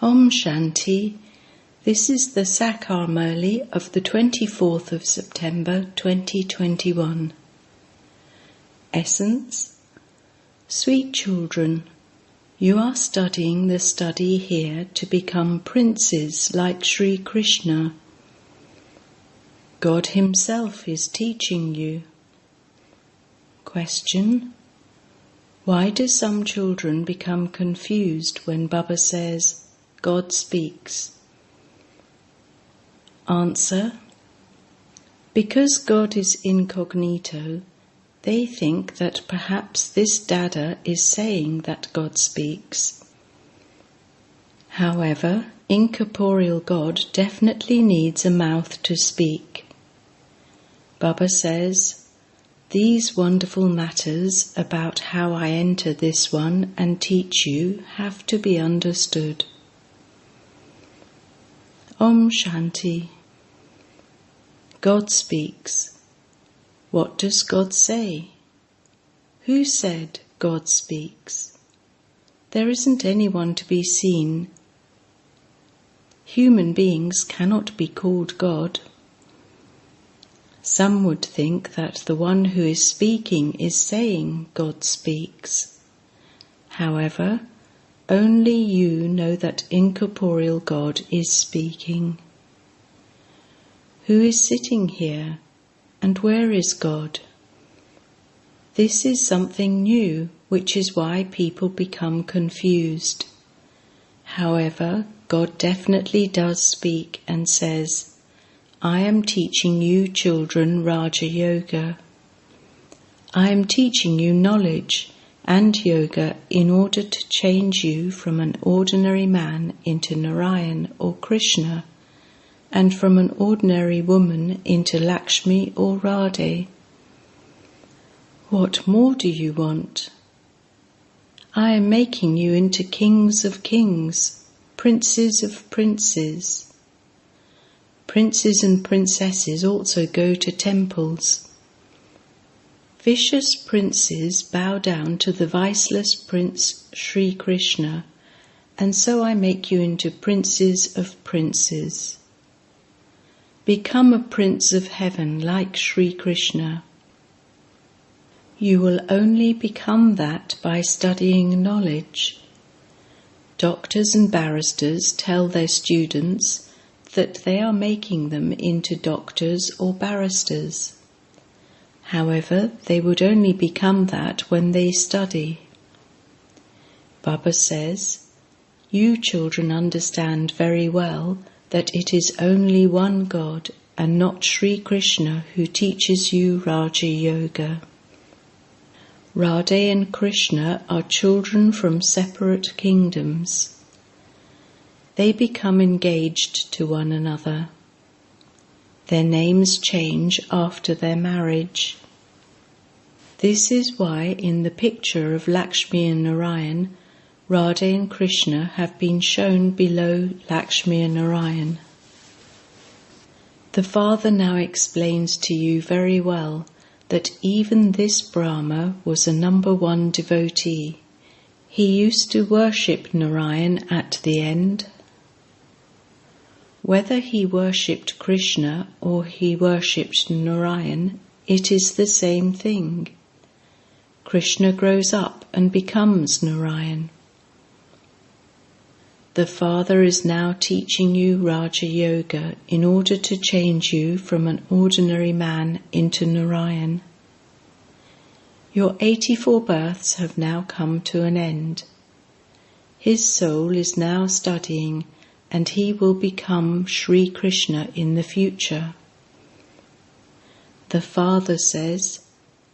Om Shanti. This is the Sakar Murli of the 24th of September 2021. Essence. Sweet children, you are studying the study here to become princes like Sri Krishna. God Himself is teaching you. Question. Why do some children become confused when Baba says, God speaks? Answer. Because God is incognito, they think that perhaps this Dada is saying that God speaks. However, incorporeal God definitely needs a mouth to speak. Baba says, these wonderful matters about how I enter this one and teach you have to be understood. Om Shanti. God speaks. What does God say? Who said God speaks? There isn't anyone to be seen. Human beings cannot be called God. Some would think that the one who is speaking is saying God speaks. However, only you know that incorporeal God is speaking. Who is sitting here, and where is God? This is something new, which is why people become confused. However, God definitely does speak and says, I am teaching you children Raja Yoga. I am teaching you knowledge and yoga in order to change you from an ordinary man into Narayan or Krishna, and from an ordinary woman into Lakshmi or Radhe. What more do you want? I am making you into kings of kings, princes of princes. Princes and princesses also go to temples. Vicious princes bow down to the viceless Prince Sri Krishna, and so I make you into princes of princes. Become a prince of heaven like Sri Krishna. You will only become that by studying knowledge. Doctors and barristers tell their students that they are making them into doctors or barristers. However, they would only become that when they study. Baba says, you children understand very well that it is only one God and not Sri Krishna who teaches you Raja Yoga. Radhe and Krishna are children from separate kingdoms. They become engaged to one another. Their names change after their marriage. This is why in the picture of Lakshmi and Narayan, Radhe and Krishna have been shown below Lakshmi and Narayan. The Father now explains to you very well that even this Brahma was a number one devotee. He used to worship Narayan at the end. Whether he worshipped Krishna or he worshipped Narayan, it is the same thing. Krishna grows up and becomes Narayan. The Father is now teaching you Raja Yoga in order to change you from an ordinary man into Narayan. Your 84 births have now come to an end. His soul is now studying, and he will become Sri Krishna in the future. The Father says,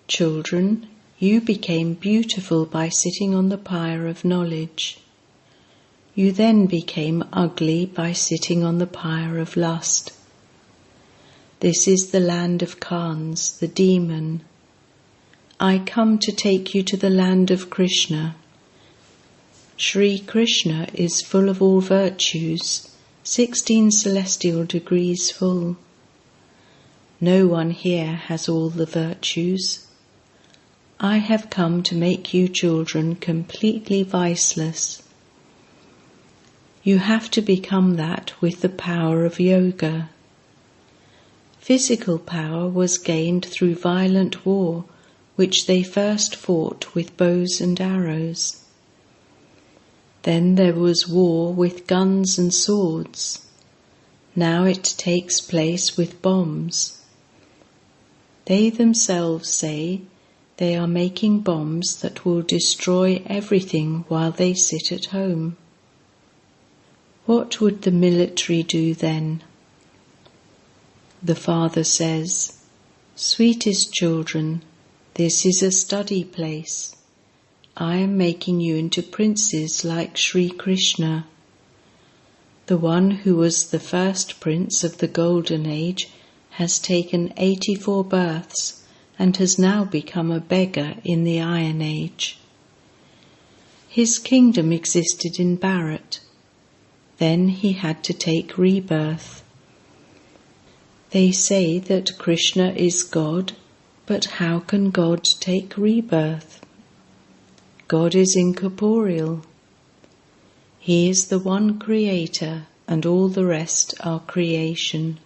children, you became beautiful by sitting on the pyre of knowledge. You then became ugly by sitting on the pyre of lust. This is the land of Khans, the demon. I come to take you to the land of Krishna. Sri Krishna is full of all virtues, 16 celestial degrees full. No one here has all the virtues. I have come to make you children completely viceless. You have to become that with the power of yoga. Physical power was gained through violent war, which they first fought with bows and arrows. Then there was war with guns and swords. Now it takes place with bombs. They themselves say they are making bombs that will destroy everything while they sit at home. What would the military do then? The father says, "Sweetest children, this is a study place. I am making you into princes like Sri Krishna. The one who was the first prince of the Golden Age has taken 84 births and has now become a beggar in the Iron Age. His kingdom existed in Bharat. Then he had to take rebirth. They say that Krishna is God, but how can God take rebirth? God is incorporeal. He is the one creator, and all the rest are creation.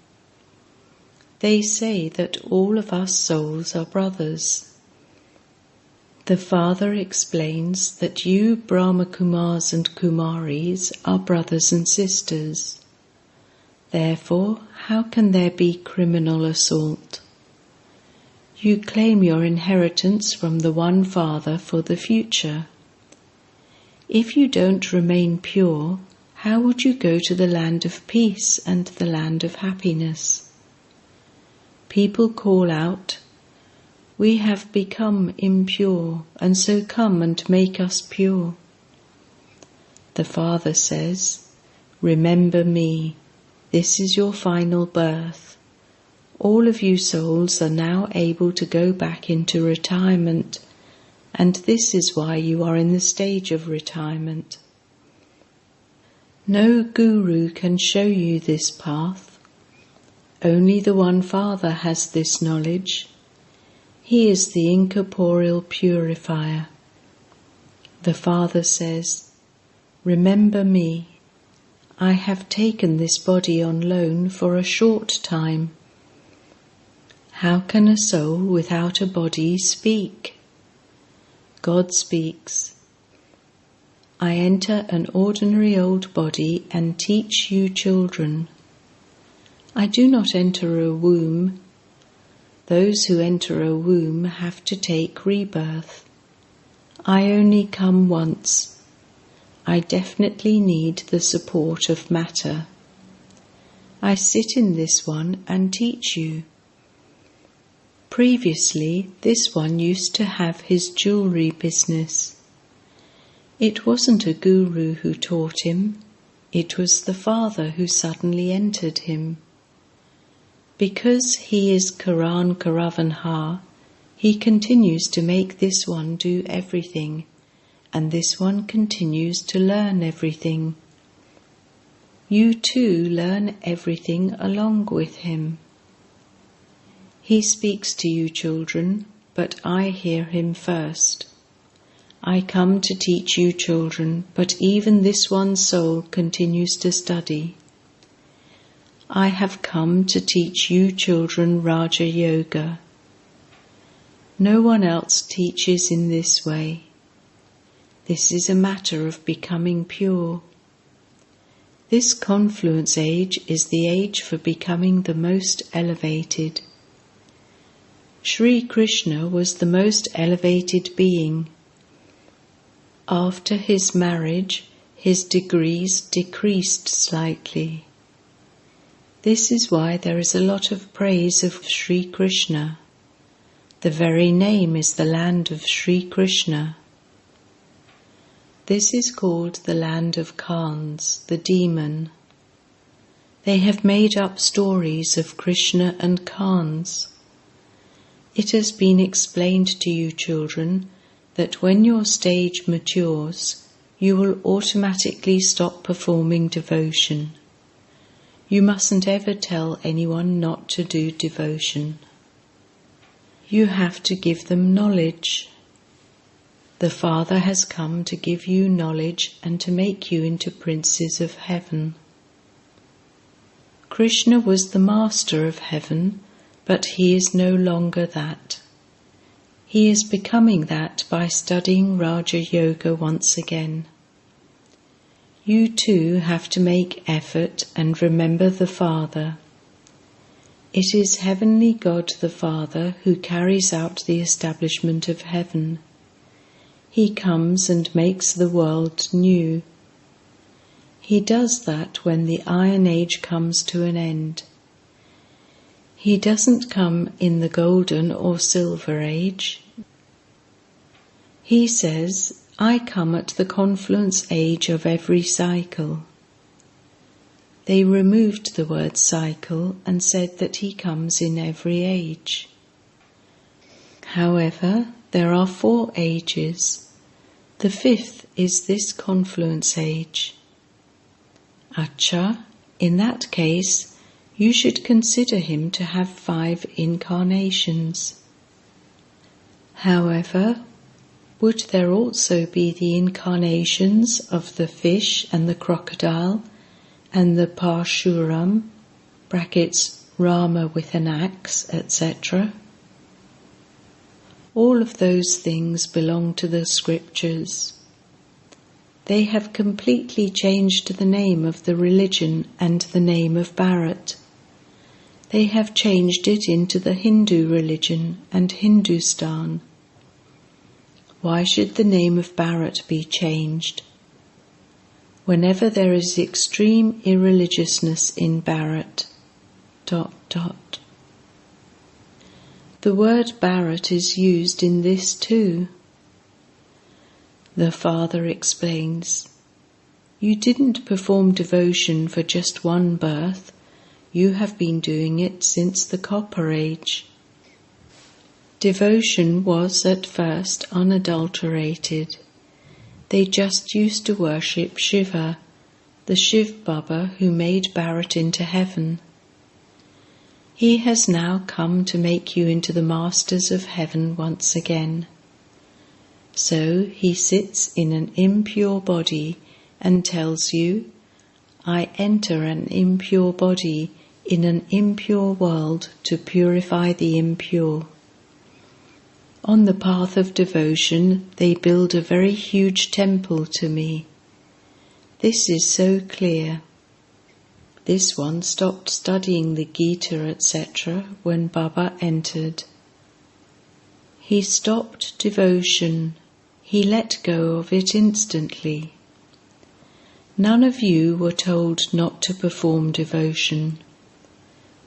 They say that all of us souls are brothers." The father explains that you Brahma Kumars and Kumaris are brothers and sisters. Therefore, how can there be criminal assault? You claim your inheritance from the one Father for the future. If you don't remain pure, how would you go to the land of peace and the land of happiness? People call out, "We have become impure, and so come and make us pure." The Father says, "Remember me. This is your final birth. All of you souls are now able to go back into retirement, and this is why you are in the stage of retirement. No guru can show you this path. Only the one Father has this knowledge. He is the incorporeal purifier." The Father says, "Remember me. I have taken this body on loan for a short time. How can a soul without a body speak? God speaks. I enter an ordinary old body and teach you children. I do not enter a womb. Those who enter a womb have to take rebirth. I only come once. I definitely need the support of matter. I sit in this one and teach you. Previously, this one used to have his jewelry business. It wasn't a guru who taught him, it was the Father who suddenly entered him. Because he is Karan Karavanha, he continues to make this one do everything, and this one continues to learn everything. You too learn everything along with him. He speaks to you children, but I hear him first. I come to teach you children, but even this one soul continues to study. I have come to teach you children Raja Yoga. No one else teaches in this way. This is a matter of becoming pure. This confluence age is the age for becoming the most elevated. Sri Krishna was the most elevated being. After his marriage, his degrees decreased slightly. This is why there is a lot of praise of Sri Krishna. The very name is the land of Sri Krishna. This is called the land of Kans, the demon. They have made up stories of Krishna and Kans. It has been explained to you children that when your stage matures, you will automatically stop performing devotion. You mustn't ever tell anyone not to do devotion. You have to give them knowledge. The Father has come to give you knowledge and to make you into princes of heaven. Krishna was the master of heaven, but he is no longer that. He is becoming that by studying Raja Yoga once again. You too have to make effort and remember the Father. It is Heavenly God the Father who carries out the establishment of heaven. He comes and makes the world new. He does that when the Iron Age comes to an end. He doesn't come in the Golden or Silver Age. He says, I come at the confluence age of every cycle. They removed the word cycle and said that he comes in every age. However, there are 4 ages. The 5th is this confluence age. Acha, in that case, you should consider him to have 5 incarnations. However, would there also be the incarnations of the fish and the crocodile and the Parshuram, brackets Rama with an axe, etc.? All of those things belong to the scriptures. They have completely changed the name of the religion and the name of Bharat. They have changed it into the Hindu religion and Hindustan. Why should the name of Bharat be changed? Whenever there is extreme irreligiousness in Bharat, ... The word Bharat is used in this too. The Father explains, you didn't perform devotion for just one birth, you have been doing it since the Copper Age. Devotion was at first unadulterated. They just used to worship Shiva, the Shiv Baba who made Bharat into heaven. He has now come to make you into the masters of heaven once again. So he sits in an impure body and tells you, I enter an impure body in an impure world to purify the impure. On the path of devotion, they build a very huge temple to me. This is so clear. This one stopped studying the Gita, etc. when Baba entered. He stopped devotion. He let go of it instantly. None of you were told not to perform devotion.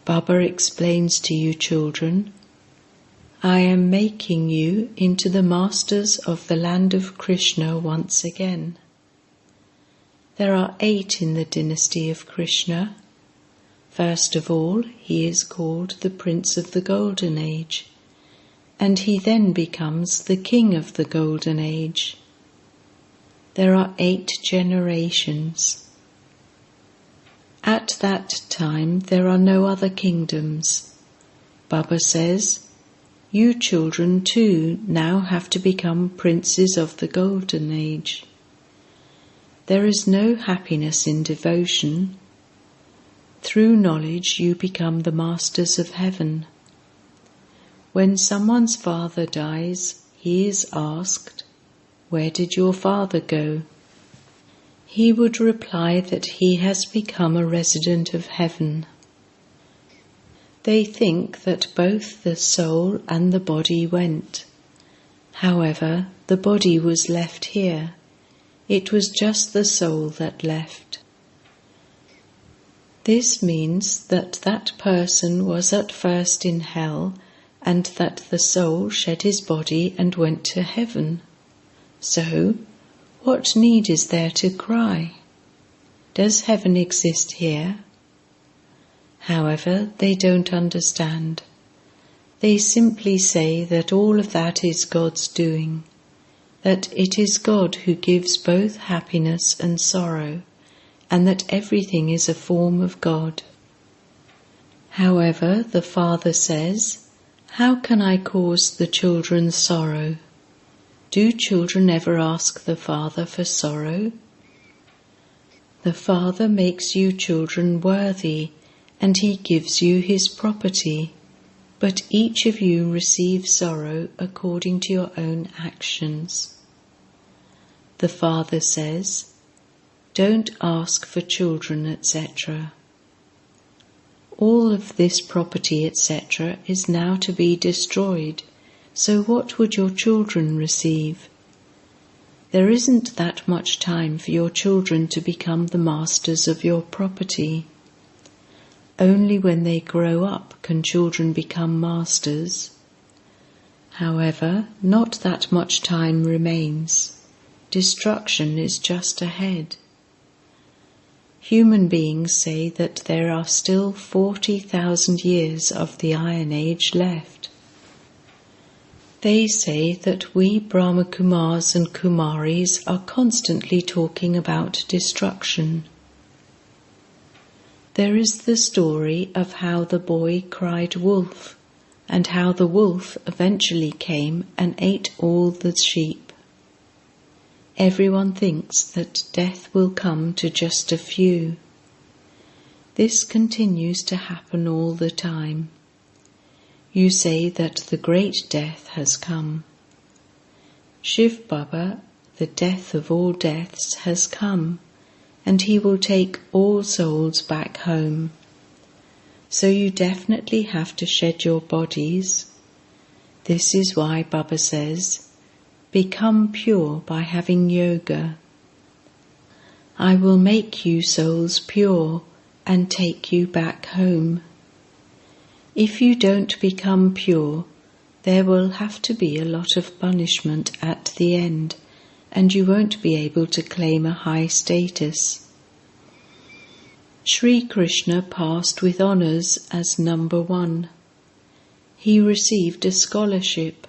Baba explains to you, children, I am making you into the masters of the land of Krishna once again. There are 8 in the dynasty of Krishna. First of all, he is called the Prince of the Golden Age, and he then becomes the King of the Golden Age. There are 8 generations. At that time, there are no other kingdoms. Baba says, you children too now have to become princes of the Golden Age. There is no happiness in devotion. Through knowledge you become the masters of heaven. When someone's father dies, he is asked, where did your father go? He would reply that he has become a resident of heaven. They think that both the soul and the body went. However, the body was left here. It was just the soul that left. This means that that person was at first in hell and that the soul shed his body and went to heaven. So, what need is there to cry? Does heaven exist here? However, they don't understand. They simply say that all of that is God's doing, that it is God who gives both happiness and sorrow, and that everything is a form of God. However, the Father says, how can I cause the children's sorrow? Do children ever ask the Father for sorrow? The Father makes you children worthy, and He gives you His property, but each of you receives sorrow according to your own actions. The Father says, "Don't ask for children, etc." All of this property, etc., is now to be destroyed, so what would your children receive? There isn't that much time for your children to become the masters of your property. Only when they grow up can children become masters. However, not that much time remains. Destruction is just ahead. Human beings say that there are still 40,000 years of the Iron Age left. They say that we Brahma Kumars and Kumaris are constantly talking about destruction. There is the story of how the boy cried wolf, and how the wolf eventually came and ate all the sheep. Everyone thinks that death will come to just a few. This continues to happen all the time. You say that the great death has come. Shiv Baba, the death of all deaths, has come, and he will take all souls back home. So you definitely have to shed your bodies. This is why Baba says, become pure by having yoga. I will make you souls pure and take you back home. If you don't become pure, there will have to be a lot of punishment at the end, and you won't be able to claim a high status. Sri Krishna passed with honours as number 1. He received a scholarship.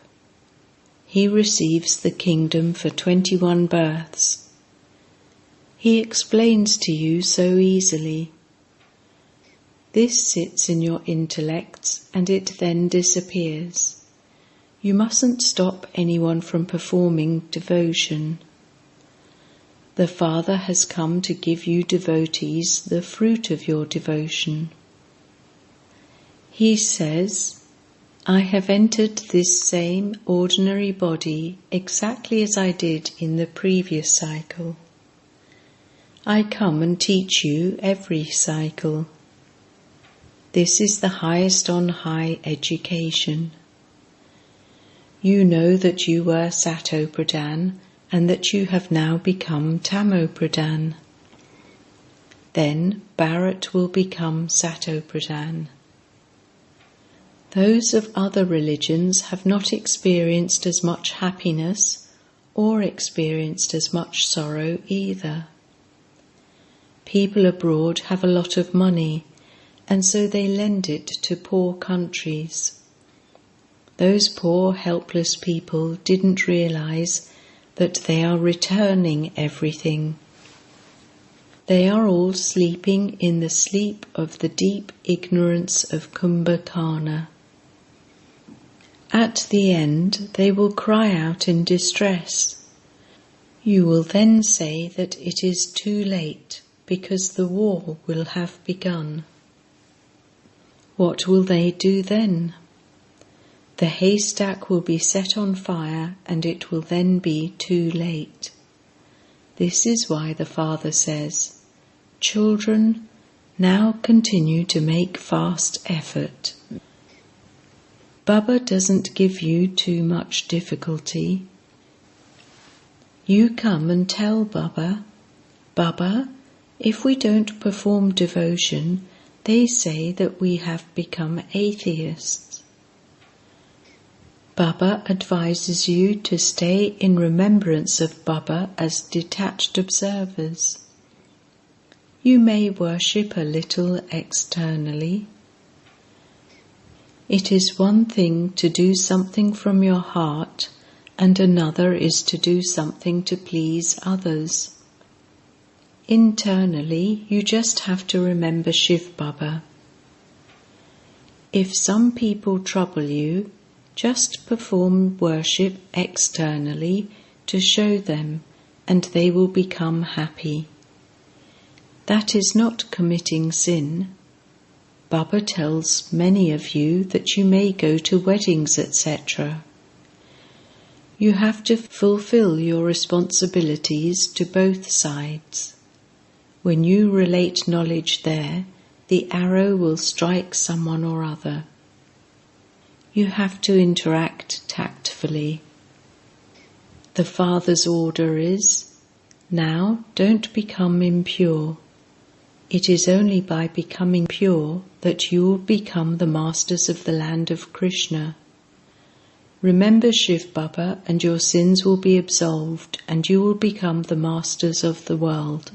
He receives the kingdom for 21 births. He explains to you so easily. This sits in your intellects and it then disappears. You mustn't stop anyone from performing devotion. The Father has come to give you devotees the fruit of your devotion. He says, I have entered this same ordinary body exactly as I did in the previous cycle. I come and teach you every cycle. This is the highest on high education. You know that you were Sato Pradhan and that you have now become Tamo Pradhan. Then Bharat will become Sato Pradhan. Those of other religions have not experienced as much happiness or experienced as much sorrow either. People abroad have a lot of money, and so they lend it to poor countries. Those poor helpless people didn't realize that they are returning everything. They are all sleeping in the sleep of the deep ignorance of Kumbhakarna. At the end, they will cry out in distress. You will then say that it is too late because the war will have begun. What will they do then? The haystack will be set on fire and it will then be too late. This is why the Father says, children, now continue to make fast effort. Baba doesn't give you too much difficulty. You come and tell Baba, Baba, if we don't perform devotion, they say that we have become atheists. Baba advises you to stay in remembrance of Baba as detached observers. You may worship a little externally. It is one thing to do something from your heart, and another is to do something to please others. Internally, you just have to remember Shiv Baba. If some people trouble you, Just perform worship externally to show them, and they will become happy. That is not committing sin. Baba tells many of you that you may go to weddings, etc. You have to fulfill your responsibilities to both sides. When you relate knowledge there, the arrow will strike someone or other. You have to interact tactfully. The Father's order is, now don't become impure. It is only by becoming pure that you will become the masters of the land of Krishna. Remember Shiv Baba and your sins will be absolved and you will become the masters of the world.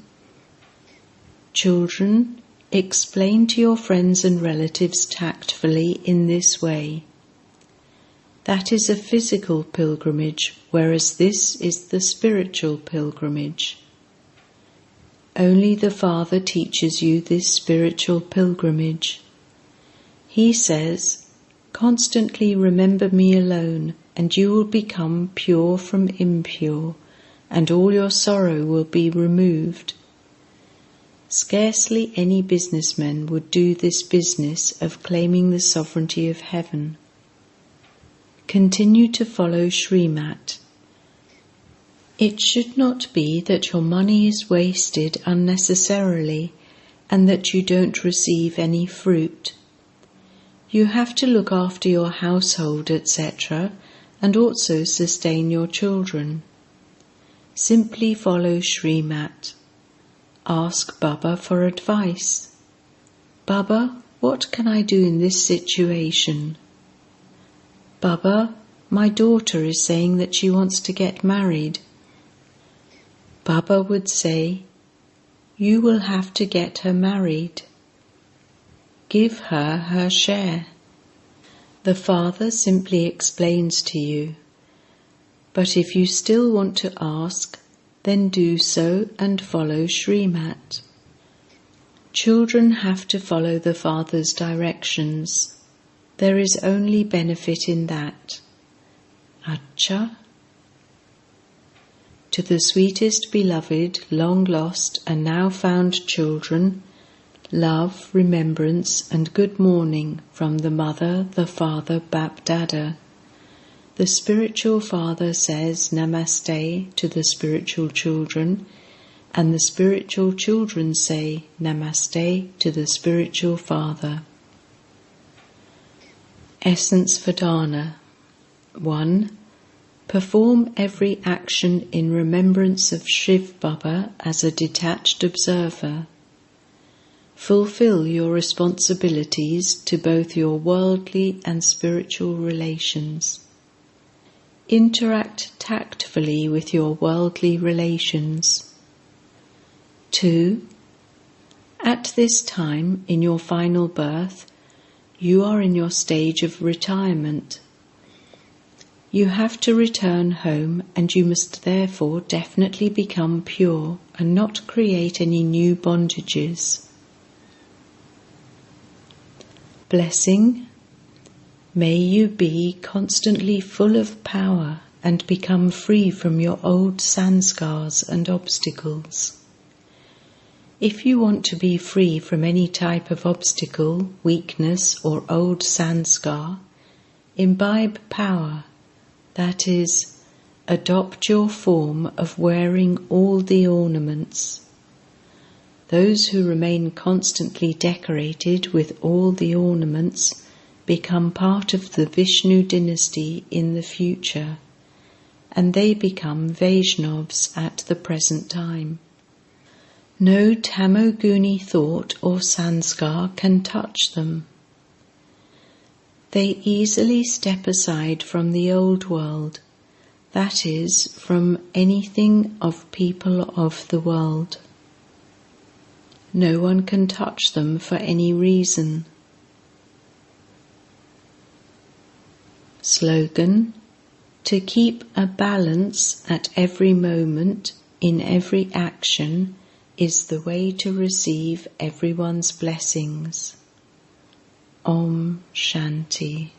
Children, explain to your friends and relatives tactfully in this way. That is a physical pilgrimage, whereas this is the spiritual pilgrimage. Only the Father teaches you this spiritual pilgrimage. He says, constantly remember me alone, and you will become pure from impure, and all your sorrow will be removed. Scarcely any businessman would do this business of claiming the sovereignty of heaven. Continue to follow Srimat. It should not be that your money is wasted unnecessarily and that you don't receive any fruit. You have to look after your household, etc., and also sustain your children. Simply follow Srimat. Ask Baba for advice. Baba, what can I do in this situation? Baba, my daughter is saying that she wants to get married. Baba would say, you will have to get her married. Give her her share. The Father simply explains to you. But if you still want to ask, then do so and follow Srimat. Children have to follow the Father's directions. There is only benefit in that. Acha. To the sweetest beloved, long lost and now found children, love, remembrance and good morning from the Mother, the Father, BaapDada. The spiritual father says Namaste to the spiritual children, and the spiritual children say Namaste to the spiritual father. Essence for Dana. 1. Perform every action in remembrance of Shiv Baba as a detached observer. Fulfill your responsibilities to both your worldly and spiritual relations. Interact tactfully with your worldly relations. 2. At this time, in your final birth, you are in your stage of retirement. You have to return home, and you must therefore definitely become pure and not create any new bondages. Blessing. May you be constantly full of power and become free from your old sanskars and obstacles. If you want to be free from any type of obstacle, weakness or old sanskar, imbibe power, that is, adopt your form of wearing all the ornaments. Those who remain constantly decorated with all the ornaments become part of the Vishnu dynasty in the future, and they become Vaishnavas at the present time. No tamoguni thought or sanskar can touch them. They easily step aside from the old world, that is, from anything of people of the world. No one can touch them for any reason. Slogan: to keep a balance at every moment, in every action, is the way to receive everyone's blessings. Om Shanti.